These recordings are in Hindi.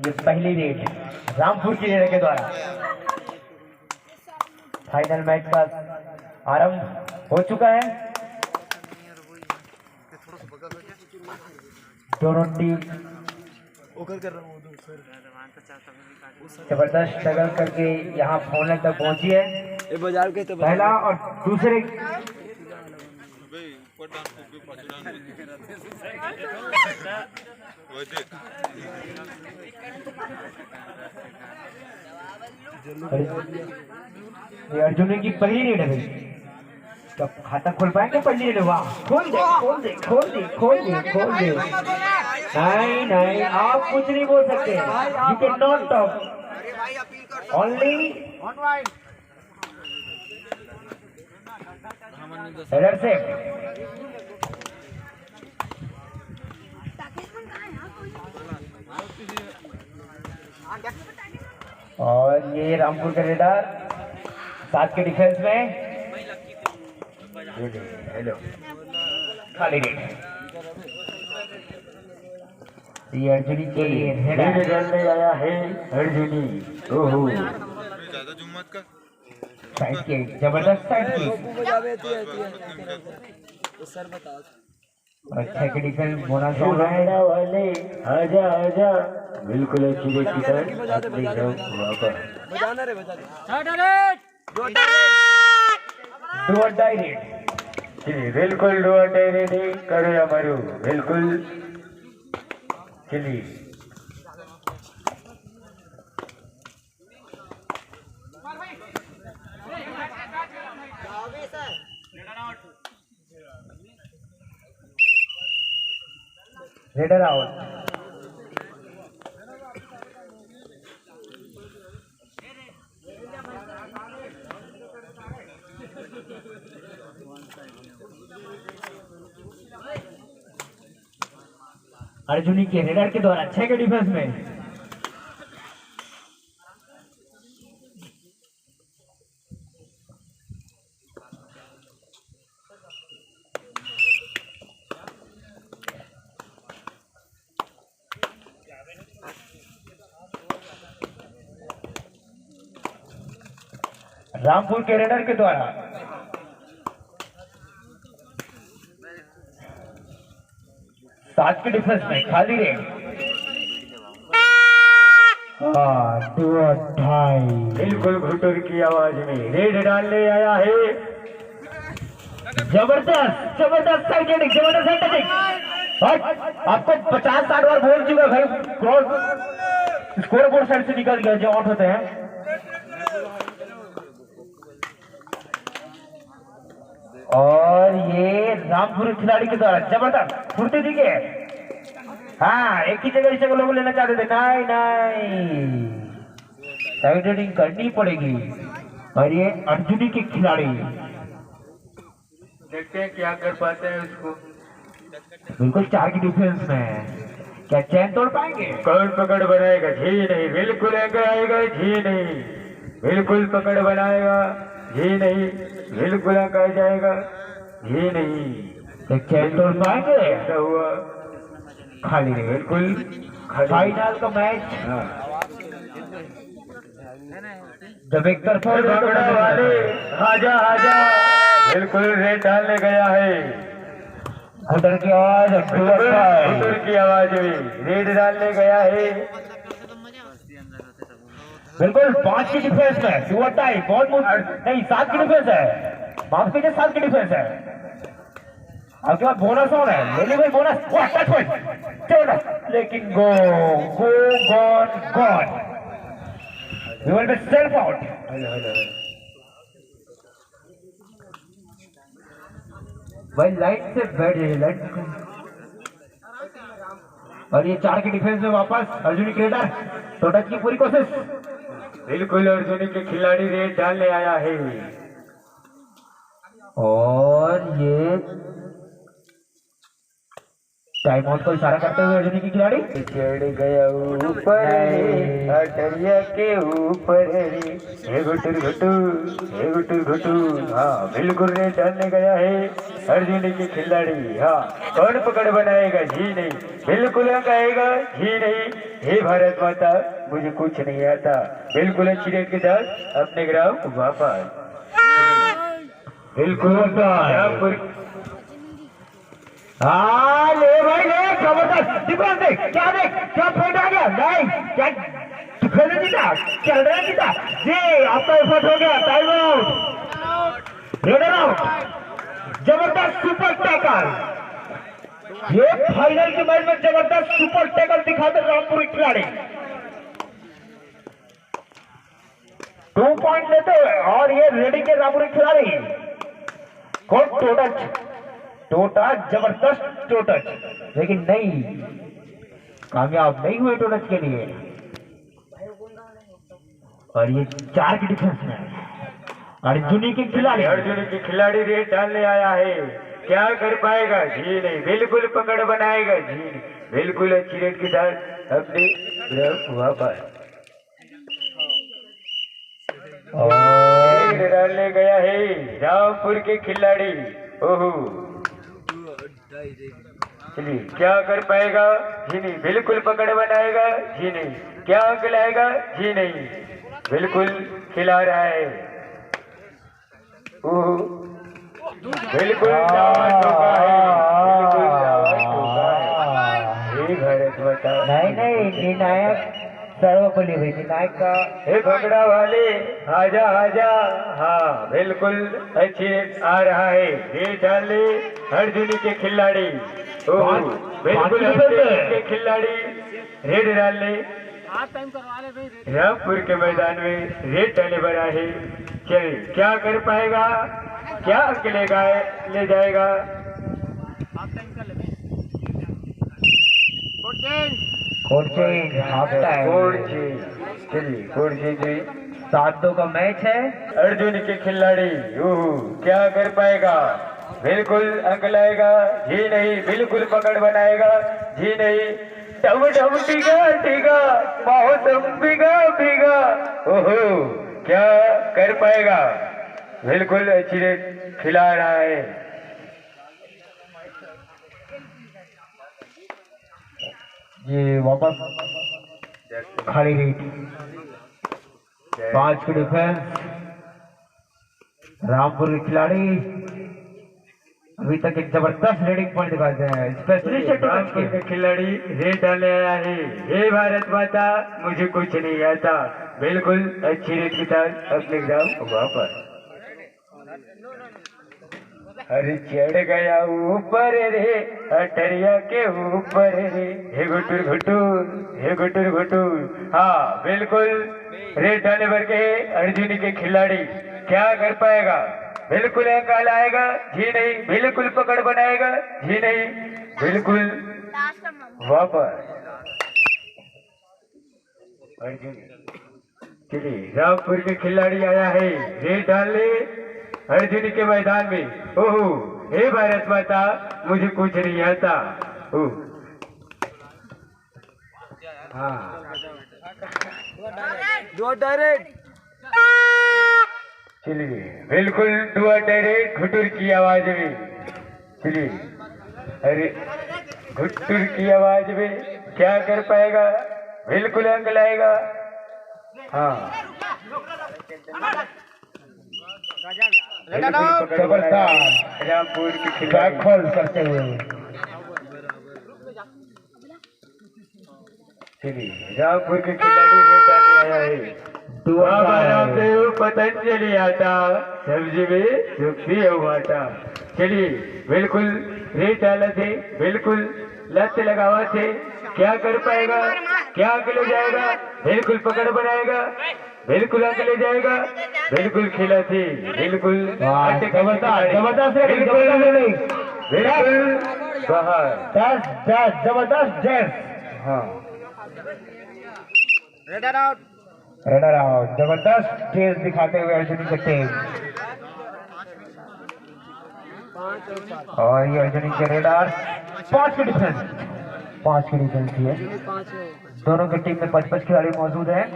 ये पहली रेड रामपुर की रेड के द्वारा फाइनल मैच का आरंभ हो चुका है। दोनों टीम जबरदस्त स्ट्रगल करके यहाँ फाइनल तक पहुंची है। पहला और दूसरे ये अर्जुन की पहली रेड है भाई, तो खाता खोल पाएंगे पहली रेड? वाह, खोल दे खोल दे खोल दे खोल दे खोल दे। नहीं नहीं, आप कुछ नहीं बोल सकते, you can not talk, only header से। और ये रामपुर का रेडर साथ के डिफेंस में हेलो खाली रेड। ये अर्जुनी के हेडर डालने आया है। अर्जुनी ओहो साइड के जबरदस्त साइड की अच्छा के डिफेंस बोनस हो रहा है वाले। आजा आजा बिल्कुल अच्छी देखी सर डू और डाई रेड बिल्कुल डू और डाई रेड करो या मरो बिल्कुल। चलिए रेडर आउट। अर्जुनी के रेडर के द्वारा 6 के डिफेंस में रामपुर के रेडर के द्वारा सात के डिफेंस में खाली रेड। बिल्कुल घुटुर की आवाज में रेड डालने आया है। जबरदस्त जबरदस्त साइड हेडिंग, जबरदस्त साइड हेडिंग। आपको 50-60 बार बोल चुका भाई, क्रॉस स्कोर बोर्ड साइड से निकल गया जो आउट होते हैं। और ये रामपुर खिलाड़ी के द्वारा जबरदस्त फुर्ती दिखे। हाँ, एक ही जगह इसे लोग लेना चाहते थे, नहीं नहीं साइड हेडिंग करनी पड़ेगी। और ये अर्जुनी के खिलाड़ी देखते हैं क्या कर पाते हैं उसको। बिल्कुल 4 की डिफेंस में क्या चैन तोड़ पाएंगे? कौन पकड़ बनाएगा? जी नहीं, बिल्कुल एंकर आएगा। जी नहीं, बिल्कुल पकड़ बनाएगा। जी नहीं, बिल्कुल आ जाएगा। जी नहीं, चैन तोड़ पाएंगे? ऐसा हुआ खाली नहीं, बिल्कुल फाइनल का मैच जब एक तरफा पकड़ा वाले आजा आजा बिल्कुल रेड डालने गया है। घुटन की आवाज, घुटन की आवाज में रेड डालने गया है। बिल्कुल 5 की डिफेंस में डू और डाई, बहुत नहीं 7 की डिफेंस है, माफ कीजिए 7 की डिफेंस है। आपके बाद बोनस हो रहा है, ले ली भाई बोनस। चलो लेकिन go go gone gone, you will be self out. भाई लाइट से बैठ जाइए, लाइट। और ये 4 की डिफेंस में वापस अर्जुनी क्रेडर तो टच की पूरी कोशिश। बिल्कुल अर्जुनी के खिलाड़ी रेड डालने आया है। और ये टाइम आउट को इशारा करते हुए अर्जुनी की खिलाड़ी चढ़ गया ऊपर रे अटरिया के ऊपर रे हे गुटुर घुटू हे गुटुर घुटू। हाँ बिल्कुल रे डालने गया है अर्जुनी की खिलाड़ी। हाँ कौन पकड़ बनाएगा जी नहीं, बिल्कुल आएगा जी नहीं। हे भारत माता मुझे कुछ नहीं आता, बिल्कुल अच्छी रेट के साथ अपने ग्राम वापस। बिल्कुल हाँ ले भाई ले, जबरदस्त डिफेंस देख, क्या पॉइंट आ गया, नहीं क्या डिफेंस जीता, चल रहा जीता जी। आपका एफर्ट हो गया, टाइम आउट, रेड आउट। जबरदस्त सुपर टैकल, ये फाइनल के मैच में जबरदस्त सुपर टैकल दिखाते रामपुर खिलाड़ी। 2 पॉइंट लेते हुए और ये रेडी के रामपुर खिलाड़ी को टोटच जबरदस्त टोटच, लेकिन नहीं कामयाब नहीं हुए टोटच के लिए। और ये 4 की डिफेंस में अर्जुनी की खिलाड़ी रेड डालने आया है, क्या कर पाएगा जी नहीं, बिल्कुल पकड़ बनाएगा जी नहीं, बिल्कुल अच्छी रेट के साथ अपने ग्राम वापस। और डालने गया है रामपुर के खिलाड़ी। ओहो चलिए क्या कर पाएगा जी नहीं, बिल्कुल पकड़ बनाएगा जी नहीं, क्या खिलाएगा जी नहीं, बिल्कुल खिला रहा है। बिल्कुल भारत बता नहीं निर्णायक सर्वपल्ली भाई निर्णायक का हे भगड़ा वाले आजा आजा। हाँ बिल्कुल अच्छी आ रहा है, ये डाले अर्जुनी के खिलाड़ी। बिल्कुल के खिलाड़ी रेड डालने रामपुर के मैदान में रेड डाले बना है। चल क्या कर पाएगा, क्या अकेलेगा ले जाएगा। चलिए 7-2 का मैच है। अर्जुन के खिलाड़ी क्या कर पाएगा, बिल्कुल अंक लाएगा जी नहीं, बिल्कुल पकड़ बनाएगा जी नहीं। डम डम टीगा मौसम भीगा। ओहो क्या कर पाएगा, बिल्कुल अच्छी रेट खिला रहा है। ये वापस खाली रेट 5 की डिफेंस रामपुर के खिलाड़ी अभी तक एक जबरदस्त रेडिंग पॉइंट दिखाते हैं। स्पेशलिस्ट के खिलाड़ी रेड डालने आया है, हे भारत माता मुझे कुछ नहीं आता, बिल्कुल अच्छी रेट के साथ अपने ग्राम वापस। अरे चढ़ गया ऊपर रे अटरिया के ऊपर रे हे गुटुर घुटूर। हाँ बिल्कुल रेड डाले भर के अर्जुनी के खिलाड़ी क्या कर पाएगा, बिल्कुल अंक आएगा जी नहीं, बिल्कुल पकड़ बनाएगा जी नहीं, बिल्कुल वापस। चलिए रामपुर के खिलाड़ी आया है रेड डालने अर्जुनी के मैदान में। ओहो हे भारत माता मुझे कुछ नहीं आता। हाँ चलिए बिल्कुल डुआ डायरेक्ट घुटुर की आवाज में। चलिए अरे घुटुर की आवाज में क्या कर पाएगा, बिल्कुल अंक लाएगा। हाँ जबरदस्त रामपुर की खिलाड़ी खोल करते हुए। चलिए रामपुर के खिलाड़ी रेड डालने आया है। रामदेव पतंजलि आटा सब्जी में सुखी आटा। चलिए बिल्कुल रेड डाला थे, बिल्कुल लत लगावा थे, क्या कर पाएगा, क्या ले जाएगा, बिल्कुल पकड़ बनाएगा, बिल्कुल अंक ले जाएगा, बिल्कुल खिला थी, बिल्कुल जबरदस्त बिल्कुल बाहर जबरदस्त जैस। हाँ रनर आउट जबरदस्त तेज दिखाते हुए अर्जुनी के टीम। और ये अर्जुनी के रेडर 5 की डिफरेंस है। दोनों की टीम में 5-5 खिलाड़ी मौजूद हैं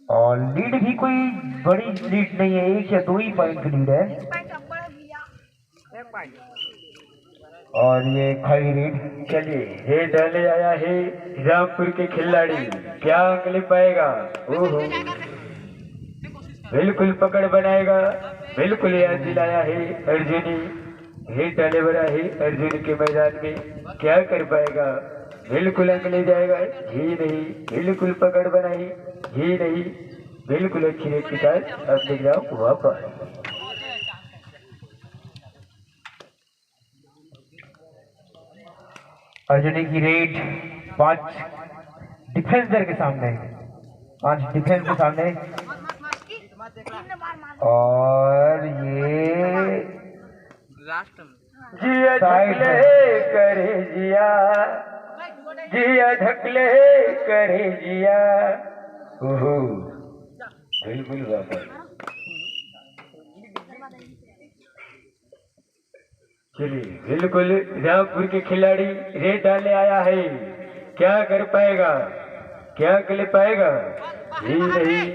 और लीड भी कोई बड़ी लीड नहीं है, 1 या 2 ही पॉइंट की लीड है और ये खाली लीड। चलिए ये डाले आया है रामपुर के खिलाड़ी, क्या अंक ले पाएगा? ओहो बिल्कुल पकड़ बनाएगा, बिल्कुल याद दिलाया है अर्जुनी। ये डाले बड़ा है अर्जुन के मैदान में, क्या कर पाएगा? बिल्कुल अंक ले जाएगा ही नहीं, बिल्कुल पकड़ बनाई ही नहीं, बिल्कुल अच्छी रेट के साथ अब ले जाओ वापस। अर्जुनी की रेट 5 डिफेंसर के सामने, 5 डिफेंस के सामने और ये जिया ढकले करे जिया, जिया ढकले करे जिया, ओहो बिल्कुल वापस। चलिए बिल्कुल रामपुर के खिलाड़ी रेड डालने आया है, क्या कर पाएगा? क्या कर पाएगा? ही नहीं,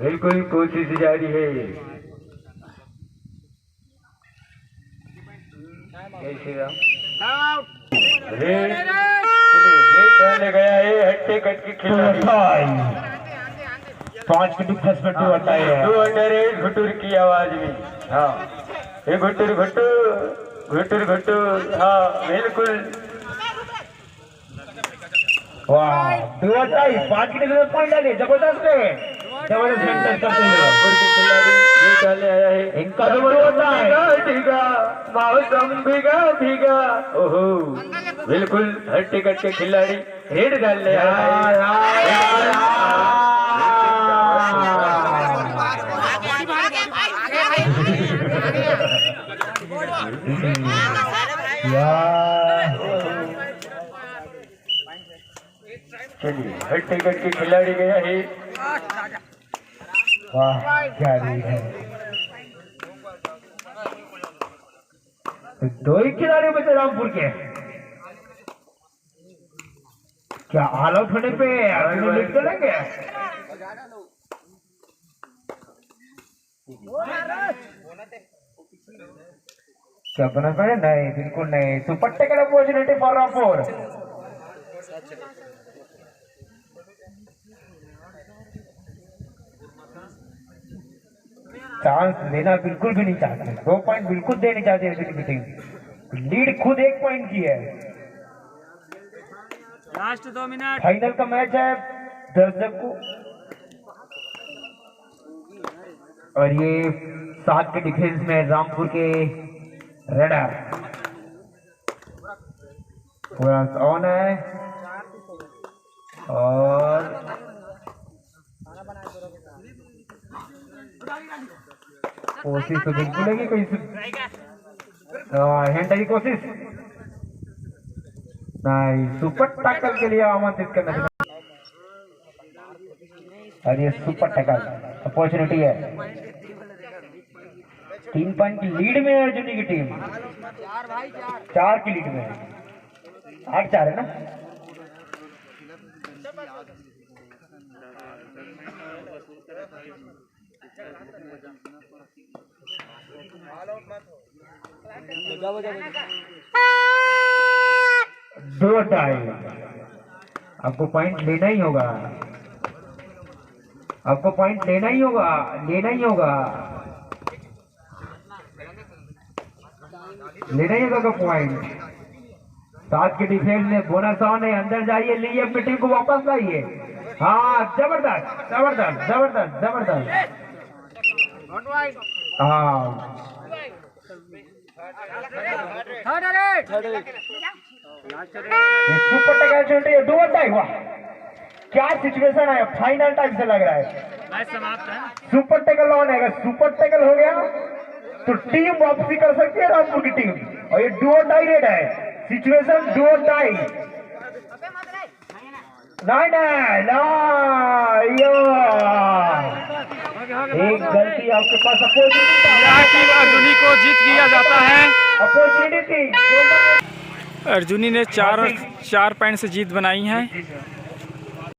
बिल्कुल कोशिश जारी है। रेड डालने गया है हट्टे कट के खिलाड़ी, 5 की डिफेंस में 2 हटाए हैं। 2 अंडर है घुटुर की आवाज में। हाँ ये घुटुर घुटू घुटुर घुटू, हाँ बिल्कुल। वाह 2 हटाई, 5 की डिफेंस पॉइंट डाले, जबरदस्त है, जबरदस्त मेंटेन करते हैं। रामपुर के खिलाड़ी ये डालने आया है, इनका होता है भीगा मौसम भीगा भीगा, ओहो बिल्कुल हट्टे कट के खिलाड़ी रेड डालने आया है। चलिए हट्टे कट के खिलाड़ी गया है। वाह क्या रीड है, 2 ही खिलाड़ी बचे रामपुर के। क्या ऑल आउट होने पे लीड करेंगे? क्या बना पाए? नहीं, बिल्कुल नहीं। Super tackle opportunity for Rampur. Chance लेना बिल्कुल भी नहीं चाहते, 2 पॉइंट बिल्कुल देने चाहते हैं टीम। लीड खुद 1 पॉइंट की है। लास्ट 2 मिनट फाइनल का मैच है दर्शक को, और ये 7 के डिफेंस में रामपुर के रेडर पूरा ऑन है और कोशिश तो बिल्कुल है कि कोई हैंड की कोशिश नहीं, सुपर टैकल के लिए आमंत्रित करना और ये सुपर टैकल अपॉर्चुनिटी है। 3 पॉइंट की लीड में है अर्जुनी की टीम, 4 की लीड में है, 8-4 है ना। दो टाई, आपको पॉइंट लेना ही होगा, आपको पॉइंट लेना ही होगा, लेना ही होगा, लेना ही होगा पॉइंट। 7 की डिफेंस में बोनस ऑन है, अंदर जाइए, लीजिए अपनी टीम को वापस लाइए। हाँ जबरदस्त जबरदस्त जबरदस्त जबरदस्त, हाँ सुपर टैकल चल रही है, 2 टाई हुआ। क्या सिचुएशन है, फाइनल टाइम से लग रहा है। मैच समाप्त है। सुपर टैकल ऑन है, अगर सुपर टैकल हो गया तो टीम वापसी कर सकती है रामपुर की टीम, और ये 2 टाई रेड है, सिचुएशन 2 टाई। नहीं नहीं एक गलती आपके पास अपॉर्चुनिटी यहाँ टीम अर्जुनी को जीत किया जाता है। अपॉर्चुनिटी अर्जुनी ने चार पॉइंट से जीत बनाई है।